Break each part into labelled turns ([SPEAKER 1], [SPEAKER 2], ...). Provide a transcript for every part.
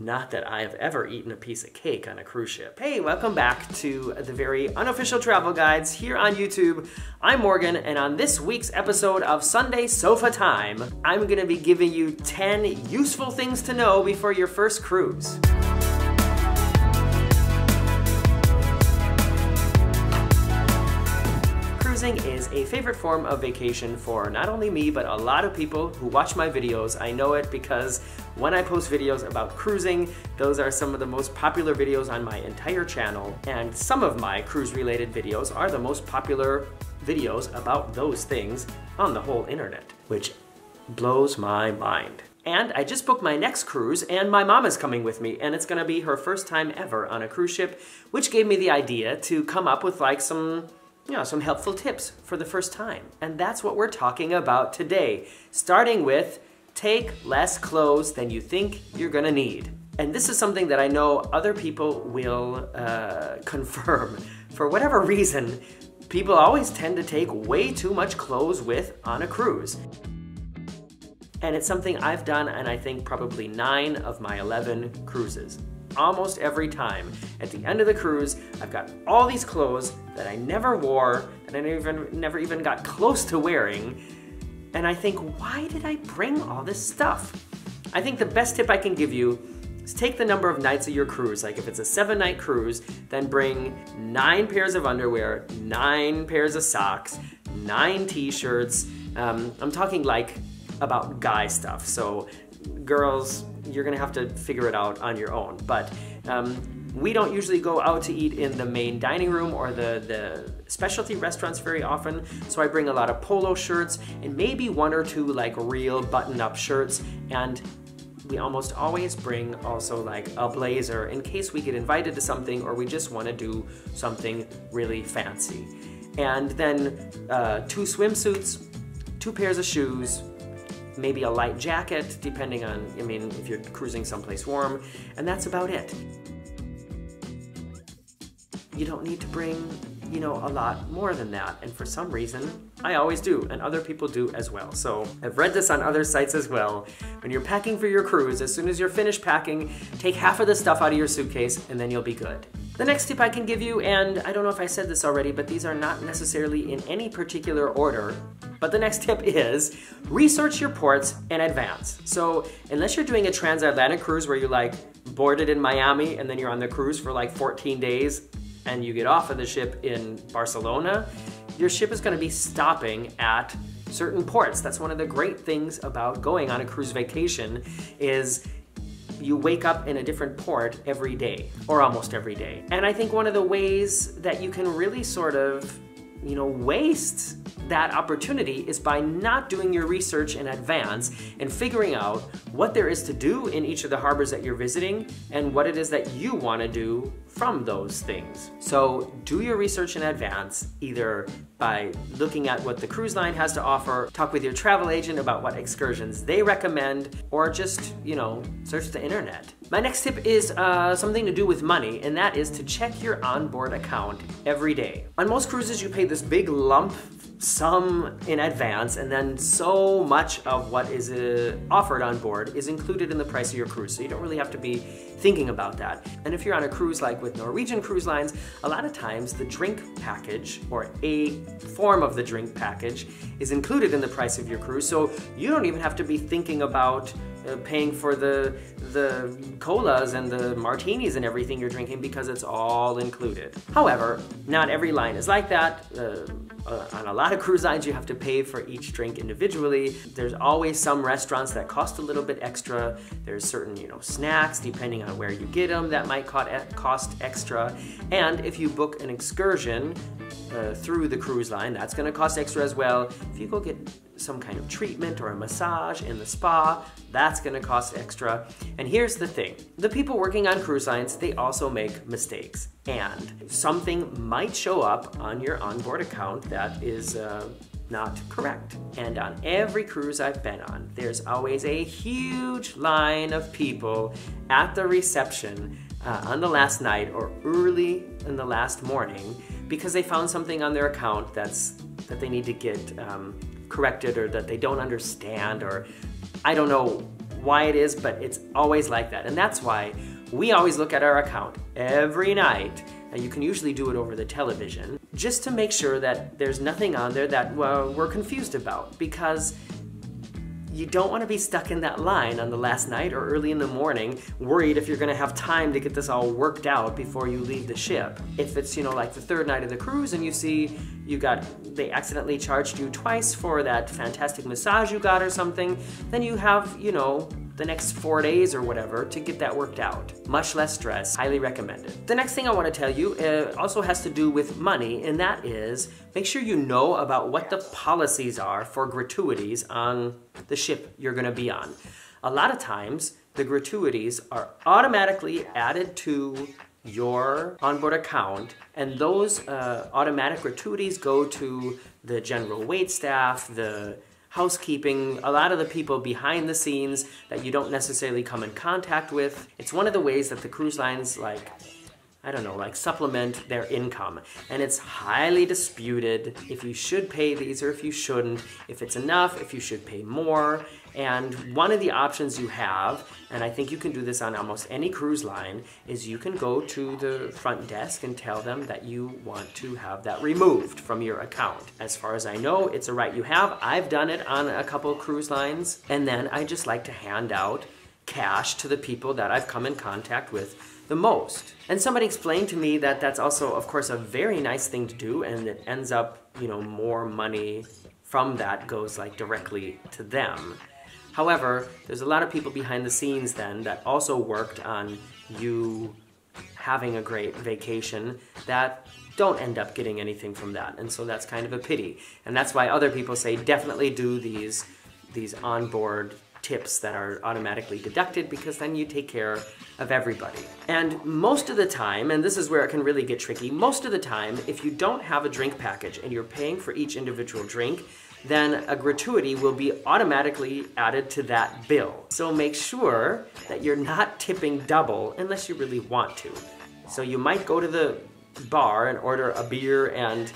[SPEAKER 1] Not that I have ever eaten a piece of cake on a cruise ship. Hey, welcome back to the very unofficial travel guides here on YouTube. I'm Morgan, and on this week's episode of Sunday Sofa Time, I'm gonna be giving you 10 useful things to know before your first cruise. Cruising is a favorite form of vacation for not only me, but a lot of people who watch my videos. I know it because when I post videos about cruising, those are some of the most popular videos on my entire channel, and some of my cruise-related videos are the most popular videos about those things on the whole internet, which blows my mind. And I just booked my next cruise, and my mom is coming with me, and it's gonna be her first time ever on a cruise ship, which gave me the idea to come up with like some helpful tips for the first time. And that's what we're talking about today, starting with take less clothes than you think you're gonna need. And this is something that I know other people will confirm. For whatever reason, people always tend to take way too much clothes with on a cruise. And it's something I've done, and I think probably 9 of my 11 cruises. Almost every time. At the end of the cruise, I've got all these clothes that I never wore, that I never even got close to wearing, and I think, why did I bring all this stuff? I think the best tip I can give you is take the number of nights of your cruise. Like if it's a 7-night cruise, then bring 9 pairs of underwear, 9 pairs of socks, 9 t-shirts. I'm talking like about guy stuff, so girls, you're gonna have to figure it out on your own. But we don't usually go out to eat in the main dining room or the specialty restaurants very often, so I bring a lot of polo shirts and maybe 1 or 2 like real button-up shirts, and we almost always bring also like a blazer in case we get invited to something or we just want to do something really fancy. And then 2 swimsuits, 2 pairs of shoes, maybe a light jacket, depending on, if you're cruising someplace warm, and that's about it. You don't need to bring, a lot more than that, and for some reason, I always do, and other people do as well. So I've read this on other sites as well. When you're packing for your cruise, as soon as you're finished packing, take half of the stuff out of your suitcase, and then you'll be good. The next tip I can give you, and I don't know if I said this already, but these are not necessarily in any particular order, but the next tip is research your ports in advance. So unless you're doing a transatlantic cruise where you like boarded in Miami and then you're on the cruise for like 14 days and you get off of the ship in Barcelona, your ship is gonna be stopping at certain ports. That's one of the great things about going on a cruise vacation is you wake up in a different port every day, or almost every day. And I think one of the ways that you can really sort of, waste that opportunity is by not doing your research in advance and figuring out what there is to do in each of the harbors that you're visiting and what it is that you want to do from those things. So do your research in advance, either by looking at what the cruise line has to offer, talk with your travel agent about what excursions they recommend, or just, search the internet. My next tip is something to do with money, and that is to check your onboard account every day. On most cruises, you pay this big lump sum in advance, and then so much of what is offered on board is included in the price of your cruise, so you don't really have to be thinking about that. And if you're on a cruise like with Norwegian Cruise Lines, a lot of times the drink package, or a form of the drink package, is included in the price of your cruise, so you don't even have to be thinking about paying for the colas and the martinis and everything you're drinking because it's all included. However, not every line is like that. On a lot of cruise lines, you have to pay for each drink individually. There's always some restaurants that cost a little bit extra. There's certain, snacks, depending on where you get them, that might cost extra. And if you book an excursion through the cruise line, that's gonna cost extra as well. If you go get some kind of treatment or a massage in the spa, that's gonna cost extra. And here's the thing, the people working on cruise lines, they also make mistakes. And something might show up on your onboard account that is not correct. And on every cruise I've been on, there's always a huge line of people at the reception on the last night or early in the last morning because they found something on their account that they need to get corrected, or that they don't understand, or I don't know why it is, but it's always like that. And that's why we always look at our account every night, and you can usually do it over the television, just to make sure that there's nothing on there that we're confused about, because you don't want to be stuck in that line on the last night or early in the morning, worried if you're going to have time to get this all worked out before you leave the ship. If it's, you know, like the third night of the cruise and you see they accidentally charged you twice for that fantastic massage you got or something, then you have, you know, the next 4 days or whatever to get that worked out. Much less stress, highly recommended. The next thing I want to tell you also has to do with money, and that is make sure you know about what the policies are for gratuities on the ship you're going to be on. A lot of times, the gratuities are automatically added to your onboard account, and those automatic gratuities go to the general wait staff, the housekeeping, a lot of the people behind the scenes that you don't necessarily come in contact with. It's one of the ways that the cruise lines, like, I don't know, like supplement their income. And it's highly disputed if you should pay these or if you shouldn't, if it's enough, if you should pay more. And one of the options you have, and I think you can do this on almost any cruise line, is you can go to the front desk and tell them that you want to have that removed from your account. As far as I know, it's a right you have. I've done it on a couple cruise lines, and then I just like to hand out cash to the people that I've come in contact with the most. And somebody explained to me that that's also, of course, a very nice thing to do, and it ends up, you know, more money from that goes like directly to them. However, there's a lot of people behind the scenes then that also worked on you having a great vacation that don't end up getting anything from that. And so that's kind of a pity. And that's why other people say definitely do these onboard tips that are automatically deducted, because then you take care of everybody. And most of the time, and this is where it can really get tricky, most of the time, if you don't have a drink package and you're paying for each individual drink, then a gratuity will be automatically added to that bill. So make sure that you're not tipping double unless you really want to. So you might go to the bar and order a beer and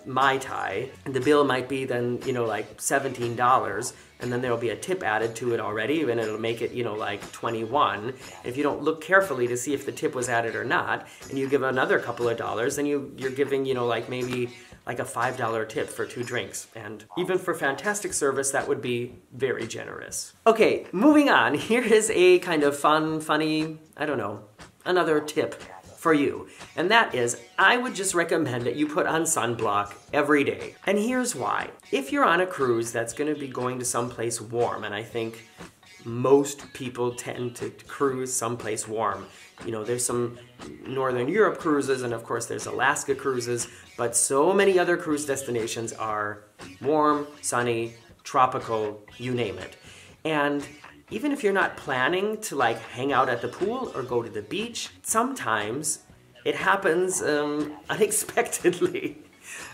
[SPEAKER 1] Mai Tai, and the bill might be then, you know, like $17, and then there'll be a tip added to it already, and it'll make it, you know, like 21. If you don't look carefully to see if the tip was added or not, and you give another couple of dollars, then you're giving, you know, like maybe like a $5 tip for 2 drinks. And even for fantastic service, that would be very generous. Okay, moving on. Here is a kind of fun, funny, I don't know, another tip for you. And that is, I would just recommend that you put on sunblock every day. And here's why. If you're on a cruise that's gonna be going to someplace warm, and I think most people tend to cruise someplace warm. You know, there's some Northern Europe cruises, and of course there's Alaska cruises, but so many other cruise destinations are warm, sunny, tropical, you name it. And even if you're not planning to like hang out at the pool or go to the beach, sometimes it happens unexpectedly.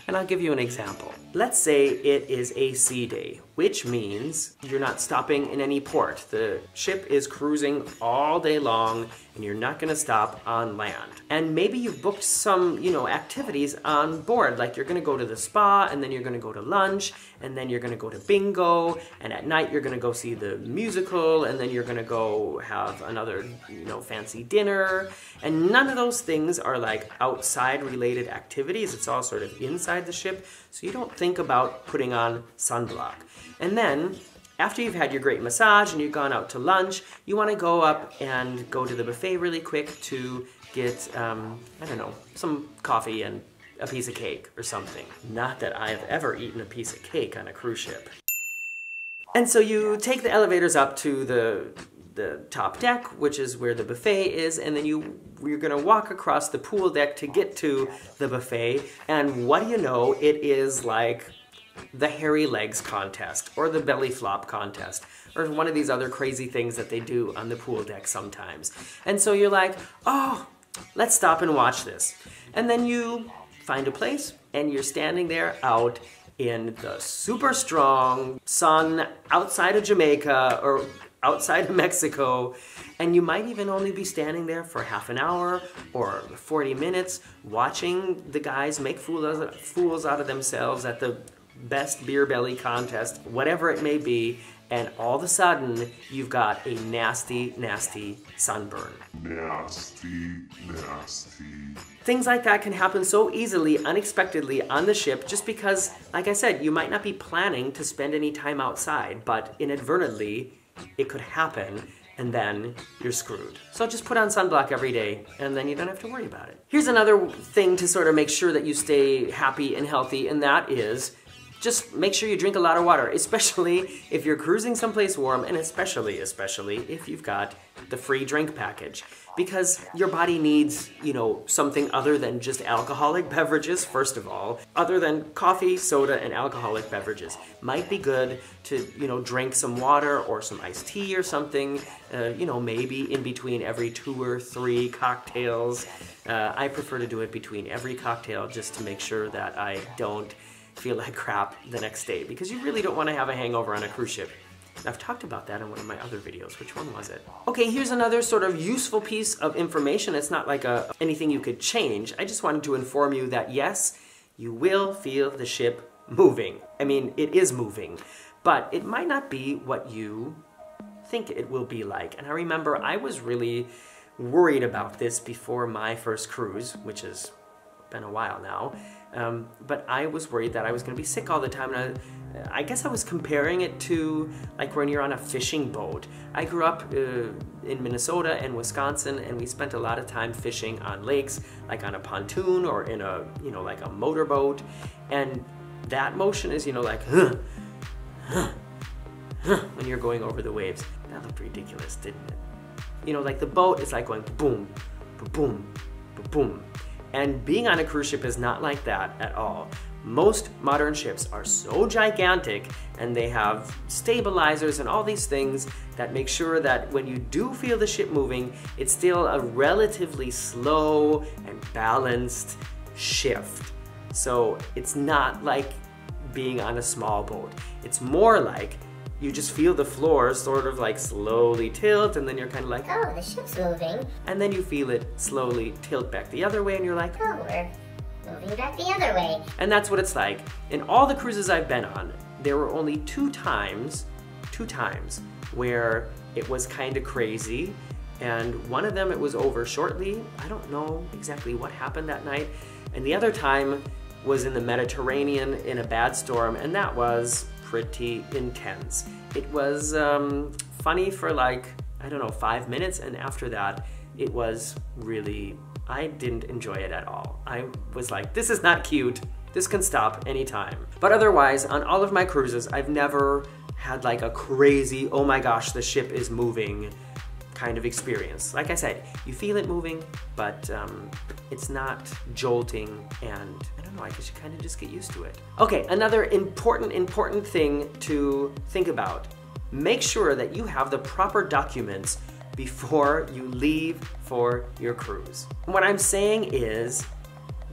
[SPEAKER 1] And I'll give you an example. Let's say it is a sea day, which means you're not stopping in any port. The ship is cruising all day long and you're not gonna stop on land. And maybe you've booked some, you know, activities on board, like you're gonna go to the spa, and then you're gonna go to lunch, and then you're gonna go to bingo, and at night you're gonna go see the musical, and then you're gonna go have another, you know, fancy dinner. And none of those things are like outside related activities. It's all sort of inside the ship, so you don't think about putting on sunblock. And then after you've had your great massage and you've gone out to lunch, you want to go up and go to the buffet really quick to get, I don't know, some coffee and a piece of cake or something. Not that I have ever eaten a piece of cake on a cruise ship. And so you take the elevators up to the top deck, which is where the buffet is, and then you're gonna walk across the pool deck to get to the buffet, and what do you know, it is like the hairy legs contest, or the belly flop contest, or one of these other crazy things that they do on the pool deck sometimes. And so you're like, oh, let's stop and watch this. And then you find a place, and you're standing there out in the super strong sun outside of Jamaica, or outside of Mexico, and you might even only be standing there for half an hour or 40 minutes watching the guys make fools out of themselves at the best beer belly contest, whatever it may be, and all of a sudden you've got a nasty, nasty sunburn.
[SPEAKER 2] Nasty, nasty.
[SPEAKER 1] Things like that can happen so easily, unexpectedly on the ship just because, like I said, you might not be planning to spend any time outside, but inadvertently it could happen and then you're screwed. So just put on sunblock every day and then you don't have to worry about it. Here's another thing to sort of make sure that you stay happy and healthy, and that is just make sure you drink a lot of water, especially if you're cruising someplace warm, and especially if you've got the free drink package. Because your body needs, something other than just alcoholic beverages, first of all. Other than coffee, soda, and alcoholic beverages. Might be good to, drink some water or some iced tea or something, maybe in between every 2 or 3 cocktails. I prefer to do it between every cocktail just to make sure that I don't feel like crap the next day, because you really don't want to have a hangover on a cruise ship. I've talked about that in one of my other videos. Which one was it? Okay, here's another sort of useful piece of information. It's not like anything you could change. I just wanted to inform you that yes, you will feel the ship moving. I mean, it is moving, but it might not be what you think it will be like. And I remember I was really worried about this before my first cruise, which has been a while now. But I was worried that I was going to be sick all the time, and I guess I was comparing it to like when you're on a fishing boat. I grew up in Minnesota and Wisconsin, and we spent a lot of time fishing on lakes, like on a pontoon or in a, like a motorboat, and that motion is, like, when you're going over the waves. That looked ridiculous, didn't it? Like the boat is like going boom, boom, boom, boom. And being on a cruise ship is not like that at all. Most modern ships are so gigantic, and they have stabilizers and all these things that make sure that when you do feel the ship moving, it's still a relatively slow and balanced shift. So it's not like being on a small boat. It's more like you just feel the floor sort of like slowly tilt, and then you're kind of like,
[SPEAKER 3] oh, the ship's moving.
[SPEAKER 1] And then you feel it slowly tilt back the other way, and you're like,
[SPEAKER 3] oh, we're moving back the other way.
[SPEAKER 1] And that's what it's like. In all the cruises I've been on, there were only two times where it was kind of crazy, and one of them it was over shortly. I don't know exactly what happened that night. And the other time was in the Mediterranean in a bad storm, and that was pretty intense. It was funny for like, I don't know, 5 minutes, and after that it was really, I didn't enjoy it at all. I was like, this is not cute. This can stop anytime. But otherwise, on all of my cruises, I've never had like a crazy, oh my gosh, the ship is moving kind of experience. Like I said, you feel it moving, but it's not jolting, and I don't know, I guess you kind of just get used to it. Okay, another important thing to think about. Make sure that you have the proper documents before you leave for your cruise. What I'm saying is,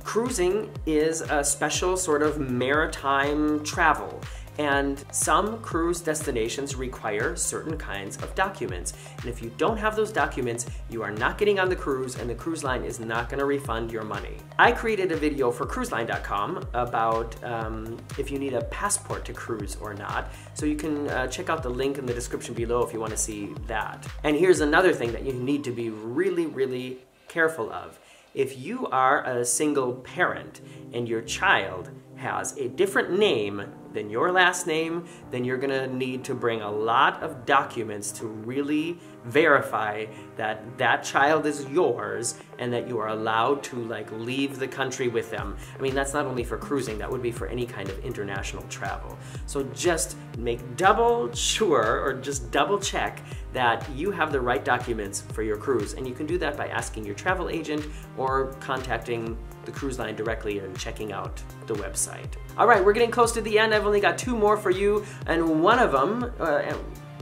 [SPEAKER 1] cruising is a special sort of maritime travel, and some cruise destinations require certain kinds of documents. And if you don't have those documents, you are not getting on the cruise, and the cruise line is not gonna refund your money. I created a video for cruiseline.com about if you need a passport to cruise or not. So you can check out the link in the description below if you wanna see that. And here's another thing that you need to be really careful of. If you are a single parent and your child has a different name than your last name, then you're gonna need to bring a lot of documents to really verify that that child is yours and that you are allowed to like leave the country with them. I mean, that's not only for cruising, that would be for any kind of international travel. So just make double sure, or just double check that you have the right documents for your cruise. And you can do that by asking your travel agent or contacting the cruise line directly and checking out the website. All right, we're getting close to the end. I've only got 2 more for you, and one of them,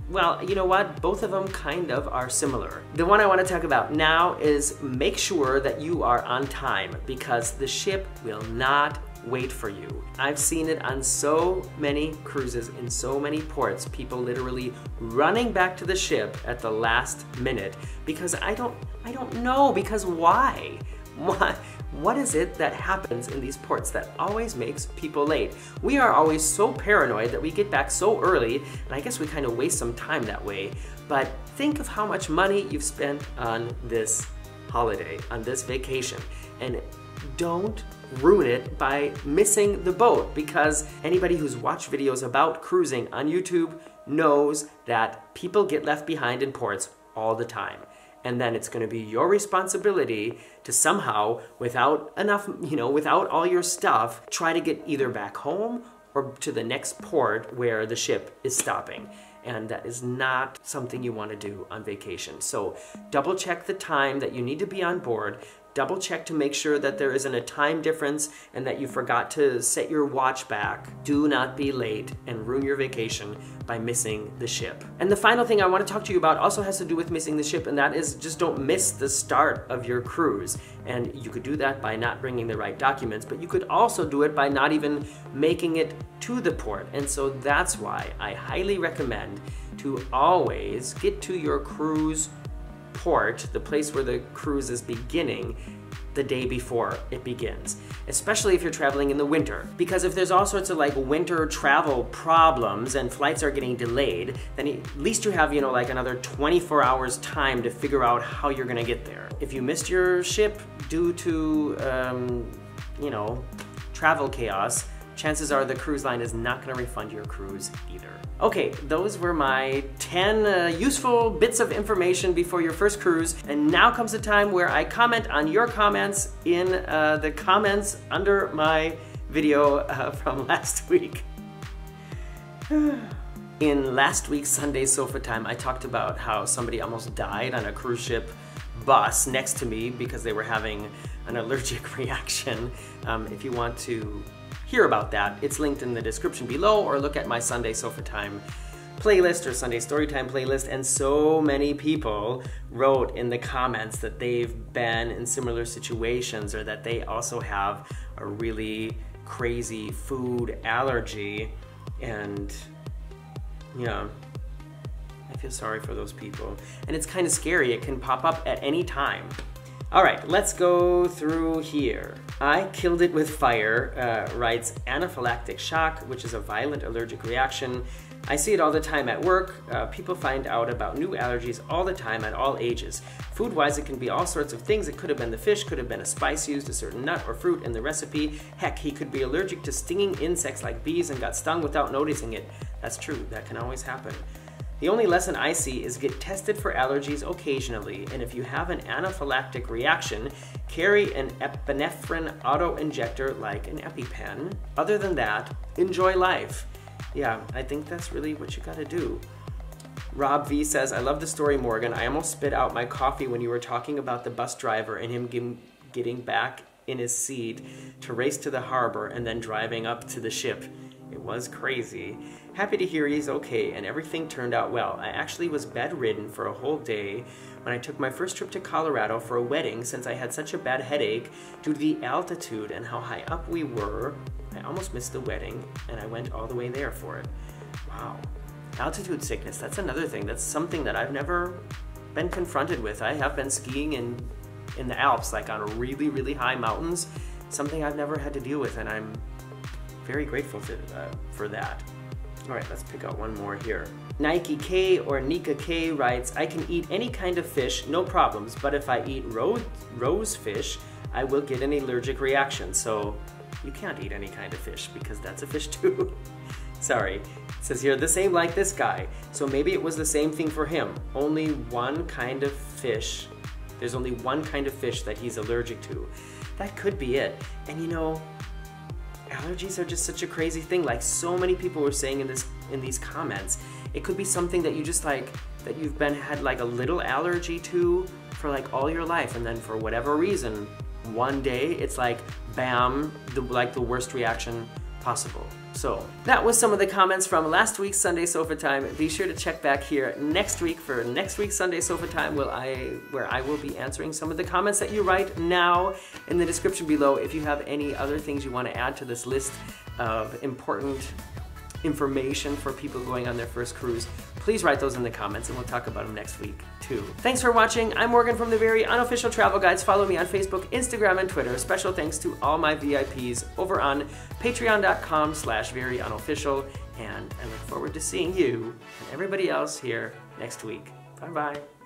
[SPEAKER 1] well, you know what? Both of them kind of are similar. The one I want to talk about now is make sure that you are on time, because the ship will not wait for you. I've seen it on so many cruises in so many ports, people literally running back to the ship at the last minute because I don't know, because why? What is it that happens in these ports that always makes people late? We are always so paranoid that we get back so early, and I guess we kind of waste some time that way. But think of how much money you've spent on this holiday, on this vacation, and don't ruin it by missing the boat, because anybody who's watched videos about cruising on YouTube knows that people get left behind in ports all the time. And then it's going to be your responsibility to somehow, without enough, without all your stuff, try to get either back home or to the next port where the ship is stopping. And that is not something you want to do on vacation. So double check the time that you need to be on board. Double check to make sure that there isn't a time difference and that you forgot to set your watch back. Do not be late and ruin your vacation by missing the ship. And the final thing I want to talk to you about also has to do with missing the ship, and that is just don't miss the start of your cruise. And you could do that by not bringing the right documents, but you could also do it by not even making it to the port. And so that's why I highly recommend to always get to your cruise port, the place where the cruise is beginning, the day before it begins, especially if you're traveling in the winter. Because if there's all sorts of like winter travel problems and flights are getting delayed, then at least you have, like another 24 hours time to figure out how you're gonna get there. If you missed your ship due to, travel chaos, chances are the cruise line is not gonna refund your cruise either. Okay, those were my 10 useful bits of information before your first cruise, and now comes the time where I comment on your comments in the comments under my video from last week. In last week's Sunday Sofatime, I talked about how somebody almost died on a cruise ship bus next to me because they were having an allergic reaction. If you want to hear about that, it's linked in the description below, or look at my Sunday Sofatime playlist or Sunday Storytime playlist. And so many people wrote in the comments that they've been in similar situations, or that they also have a really crazy food allergy. And yeah, I feel sorry for those people. And it's kind of scary. It can pop up at any time. All right, let's go through here. I killed it with fire, writes anaphylactic shock, which is a violent allergic reaction. I see it all the time at work. People find out about new allergies all the time at all ages. Food-wise, it can be all sorts of things. It could have been the fish, could have been a spice used, a certain nut or fruit in the recipe. Heck, he could be allergic to stinging insects like bees and got stung without noticing it. That's true, that can always happen. The only lesson I see is get tested for allergies occasionally, and if you have an anaphylactic reaction, carry an epinephrine auto-injector like an EpiPen. Other than that, enjoy life. Yeah, I think that's really what you gotta do. Rob V says, I love the story, Morgan. I almost spit out my coffee when you were talking about the bus driver and him getting back in his seat to race to the harbor and then driving up to the ship. It was crazy. Happy to hear he's okay and everything turned out well. I actually was bedridden for a whole day when I took my first trip to Colorado for a wedding, since I had such a bad headache due to the altitude and how high up we were. I almost missed the wedding and I went all the way there for it. Wow. Altitude sickness, that's another thing. That's something that I've never been confronted with. I have been skiing in the Alps, like on really, really high mountains. Something I've never had to deal with, and I'm very grateful for that. All right, let's pick out one more here. Nike K or Nika K writes, I can eat any kind of fish, no problems, but if I eat rose fish, I will get an allergic reaction. So you can't eat any kind of fish because that's a fish too. Sorry. It says here, the same like this guy. So maybe it was the same thing for him. Only one kind of fish. There's only one kind of fish that he's allergic to. That could be it. And allergies are just such a crazy thing. Like so many people were saying in these comments, it could be something that you just like, that you've had like a little allergy to for like all your life, and then for whatever reason, one day it's like bam, the worst reaction possible. So that was some of the comments from last week's Sunday Sofatime. Be sure to check back here next week for next week's Sunday Sofatime, where I will be answering some of the comments that you write now in the description below. If you have any other things you want to add to this list of important information for people going on their first cruise, please write those in the comments and we'll talk about them next week too. Thanks for watching. I'm Morgan from the Very Unofficial Travel Guides. Follow me on Facebook, Instagram, and Twitter. Special thanks to all my VIPs over on patreon.com/veryunofficial. And I look forward to seeing you and everybody else here next week. Bye-bye.